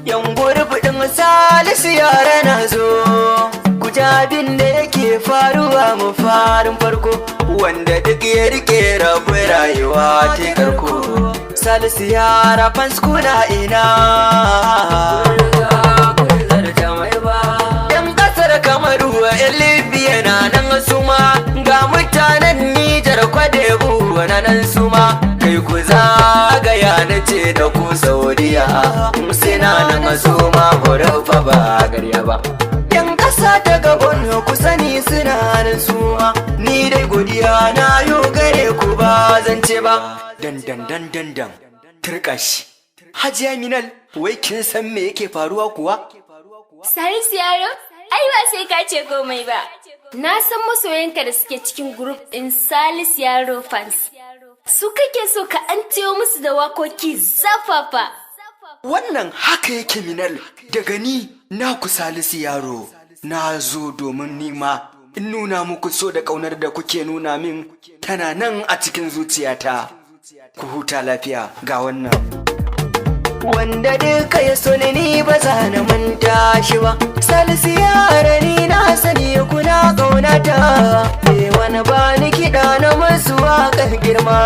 yan gurbiɗin Salisu yara na zo. Ku ji abin da yake faruwa mu farin farko, wanda duk ya rike rabu rayuwa ta karko. Salisu yara fans kuna ina, yan ƙasar Kamaru yan Libya na nan suma, ga mutanen Nijar Kwadebu na nan suma. Kai ku zagaya na ce da ku Saudiya, suna nan suma fa ba garya ba. Yan ƙasa ta Gabon ku sani suna nan suma, ni dai godiya na yo gare ku ba zan ce ba. Dan turkashi. Hajiya Minal, wai kin san me yake faruwa kuwa? Salisu yaro, ai ba sai ka ce komai ba. Na san masoyanka da suke cikin group ɗin Salisu yaro fans. Su kake so ka an musu da wakoki zafafa. Wannan haka yake Minal, daga ni naku Salisu yaro. Na zo domin nima in nuna muku so da ƙaunar da kuke nuna min tana nan a cikin zuciyata. Ku huta lafiya ga wannan. Wanda duka ya so ni ba za na manta shi ba. Salisu yara ni na sani kuna ƙaunata. Wani ba ni kiɗa na masu waƙar girma.